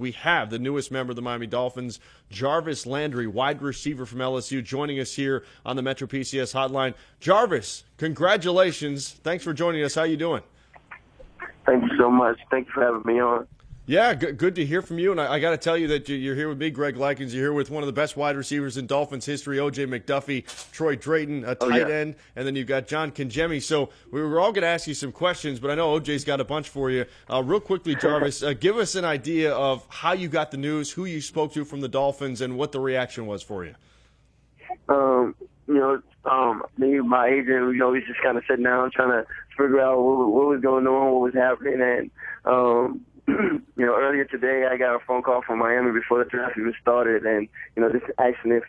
we have the newest member of the Miami Dolphins, Jarvis Landry, wide receiver from LSU, joining us here on the Metro PCS hotline. Jarvis, congratulations. Thanks for joining us. How you doing? Thank you so much. Thank you for having me on. Yeah, good to hear from you. And I got to tell you that you're here with me, Greg Likens. You're here with one of the best wide receivers in Dolphins history, O.J. McDuffie, Troy Drayton, a tight end, and then you've got John Kangemi. So we were all going to ask you some questions, but I know O.J.'s got a bunch for you. Real quickly, Jarvis, give us an idea of how you got the news, who you spoke to from the Dolphins, and what the reaction was for you. Me and my agent, we just kind of sitting down trying to figure out what was going on, what was happening, and earlier today I got a phone call from Miami before the draft even started, and just asking if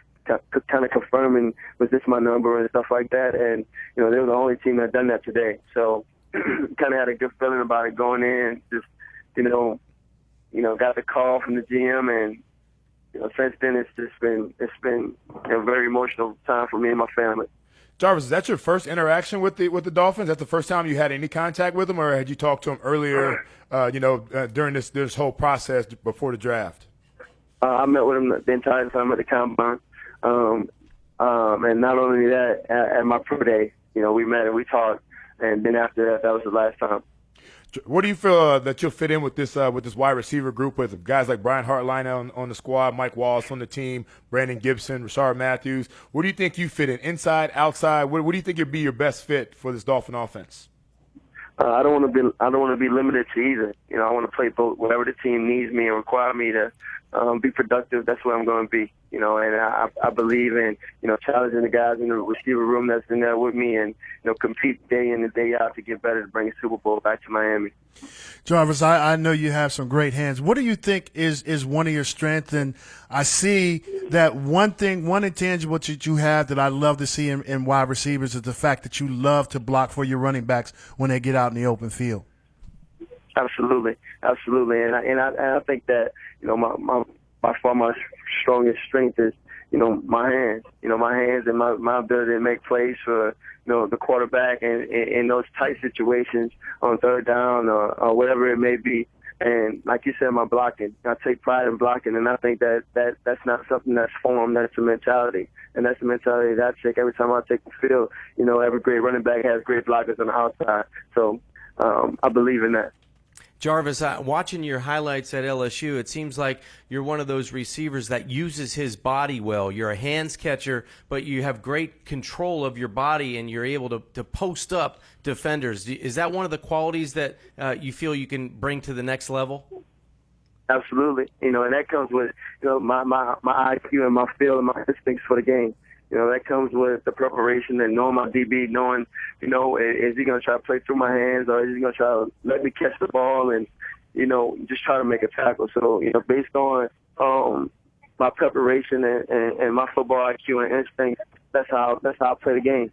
kind of confirming was this my number and stuff like that, and they were the only team that done that today, so kind of had a good feeling about it going in. Just got the call from the GM, and since then it's been a very emotional time for me and my family. Jarvis, is that your first interaction with the Dolphins? That's the first time you had any contact with them, or had you talked to them earlier, during this whole process before the draft? I met with them the entire time at the combine, and not only that, at my pro day, we met and we talked, and then after that was the last time. What do you feel that you'll fit in with this wide receiver group with guys like Brian Hartline on the squad, Mike Wallace on the team, Brandon Gibson, Rashard Matthews? Where do you think you fit in? Inside, outside? What do you think would be your best fit for this Dolphin offense? I don't want to be limited to either. I want to play both. Whatever the team needs me and require me to be productive, that's where I'm going to be. And I believe in challenging the guys in the receiver room that's in there with me, and compete day in and day out to get better to bring a Super Bowl back to Miami. Jarvis, I know you have some great hands. What do you think is one of your strengths? And I see that one intangible that you have that I love to see in wide receivers is the fact that you love to block for your running backs when they get out in the open field. Absolutely, and I think that by far my strongest strength is my hands, and my ability to make plays for the quarterback and in those tight situations on third down or whatever it may be. And like you said, my blocking, I take pride in blocking, and I think that's not something that's formed. That's a mentality, and that's the mentality that I take every time I take the field. Every great running back has great blockers on the outside, so I believe in that. Jarvis, watching your highlights at LSU, it seems like you're one of those receivers that uses his body well. You're a hands catcher, but you have great control of your body, and you're able to post up defenders. Is that one of the qualities that you feel you can bring to the next level? Absolutely. And that comes with my IQ and my feel and my instincts for the game. That comes with the preparation and knowing my DB, knowing, is he going to try to play through my hands, or is he going to try to let me catch the ball and, just try to make a tackle. So, based on my preparation and my football IQ and instincts, that's how I play the game.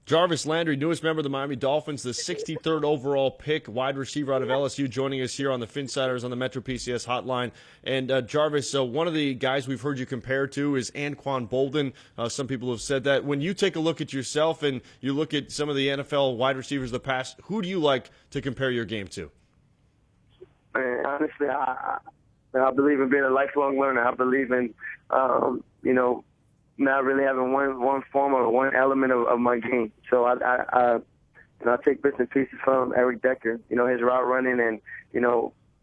Jarvis Landry, newest member of the Miami Dolphins, the 63rd overall pick, wide receiver out of LSU, joining us here on the Finsiders on the Metro PCS hotline. And Jarvis, one of the guys we've heard you compare to is Anquan Boldin. Some people have said that. When you take a look at yourself and you look at some of the NFL wide receivers of the past, who do you like to compare your game to? Man, honestly, I believe in being a lifelong learner. I believe in, not really having one form or one element of my game. So I take bits and pieces from Eric Decker, his route running, and,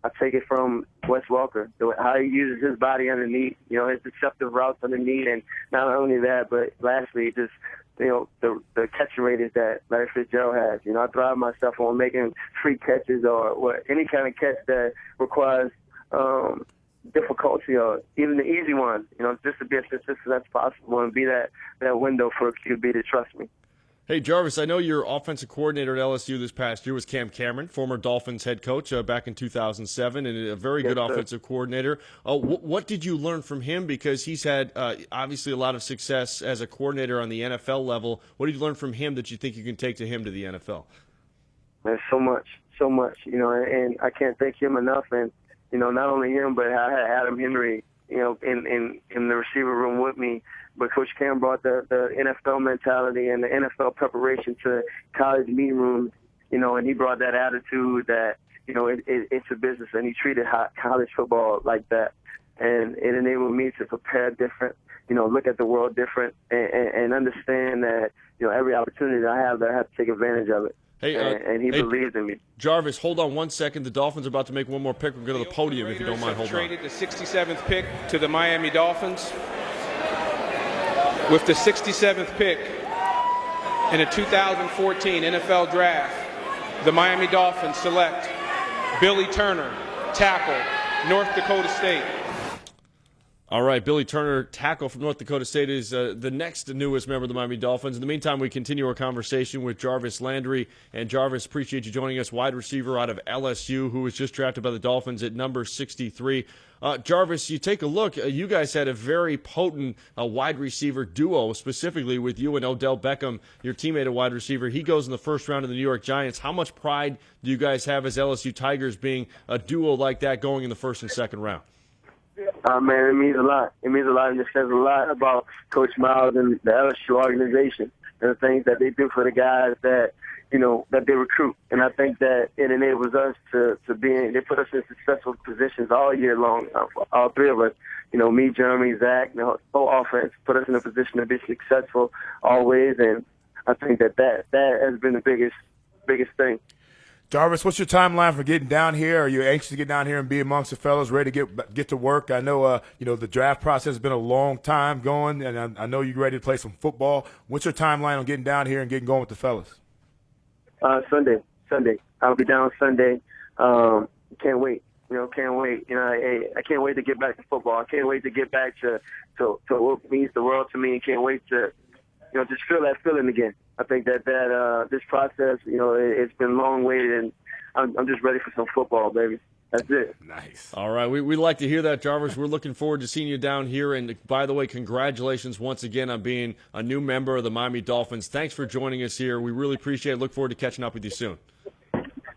I take it from Wes Walker, how he uses his body underneath, his deceptive routes underneath, and not only that, but lastly, just, the catching rate is that Larry Fitzgerald has. I drive myself on making free catches or any kind of catch that requires difficulty or even the easy one, just to be as consistent as possible and be that window for a QB to trust me. Hey, Jarvis, I know your offensive coordinator at LSU this past year was Cam Cameron, former Dolphins head coach back in 2007, and a very good offensive coordinator. What did you learn from him? Because he's had obviously a lot of success as a coordinator on the NFL level. What did you learn from him that you think you can take to him to the NFL? There's so much, and I can't thank him enough. And not only him, but I had Adam Henry, in the receiver room with me. But Coach Cam brought the NFL mentality and the NFL preparation to college meeting rooms, and he brought that attitude that, it's a business, and he treated college football like that. And it enabled me to prepare different, look at the world different, and understand that, every opportunity that I have to take advantage of it. Hey, and he believed in me. Jarvis, hold on 1 second. The Dolphins are about to make one more pick. We'll go to the podium if you don't mind holding on. Traded the 67th pick to the Miami Dolphins. With the 67th pick in the 2014 NFL Draft, the Miami Dolphins select Billy Turner, tackle, North Dakota State. All right, Billy Turner, tackle from North Dakota State, is the next newest member of the Miami Dolphins. In the meantime, we continue our conversation with Jarvis Landry. And Jarvis, appreciate you joining us, wide receiver out of LSU, who was just drafted by the Dolphins at number 63. Jarvis, you take a look. You guys had a very potent wide receiver duo, specifically with you and Odell Beckham, your teammate at wide receiver. He goes in the first round of the New York Giants. How much pride do you guys have as LSU Tigers being a duo like that going in the first and second round? Man, it means a lot. It means a lot, and it says a lot about Coach Miles and the LSU organization and the things that they do for the guys that, that they recruit. And I think that it enables us to they put us in successful positions all year long, all three of us. Me, Jeremy, Zach, the whole offense put us in a position to be successful always. And I think that has been the biggest thing. Jarvis, what's your timeline for getting down here? Are you anxious to get down here and be amongst the fellows, ready to get to work? I know, the draft process has been a long time going, and I know you're ready to play some football. What's your timeline on getting down here and getting going with the fellas? Sunday. I'll be down Sunday. Can't wait. Can't wait. I can't wait to get back to football. I can't wait to get back to what means the world to me. I can't wait to, just feel that feeling again. I think that this process, it's been long waited, and I'm just ready for some football, baby. That's it. Nice. All right. We like to hear that, Jarvis. We're looking forward to seeing you down here. And, by the way, congratulations once again on being a new member of the Miami Dolphins. Thanks for joining us here. We really appreciate it. Look forward to catching up with you soon.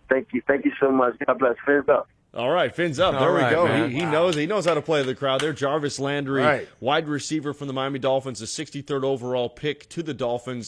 Thank you. Thank you so much. God bless. Fins up. All right, fins up. There we go. He knows how to play the crowd there. Jarvis Landry, wide receiver from the Miami Dolphins, the 63rd overall pick to the Dolphins.